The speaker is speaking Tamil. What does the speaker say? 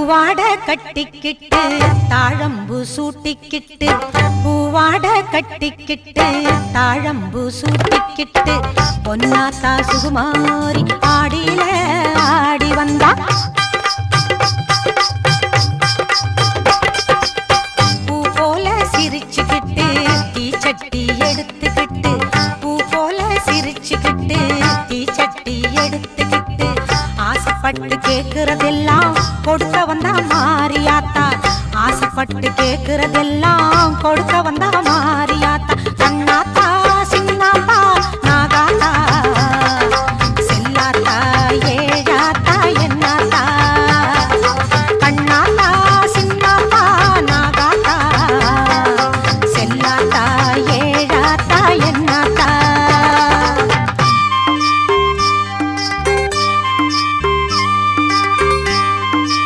பூவாட கட்டிக்கிட்டு தாழம்பு சூட்டிக்கிட்டு பூவாட கட்டிக்கிட்டு தாழம்பு சூட்டிக்கிட்டு பொன்னாத்தா சுகுமாரி ஆடியில ஆடி வந்தா பூ போல சிரிச்சுக்கிட்டு தீச்சட்டி எடுத்துக்கிட்டு பூ போல சிரிச்சுக்கிட்டு தீச்சட்டி எடுத்துக்கிட்டு ஆசைப்பட்டு கேக்குறதெல்லாம் கொடுக்க வந்தா மாரியாத்தா ஆசைப்பட்டு கேக்குறதெல்லாம் கொடுக்க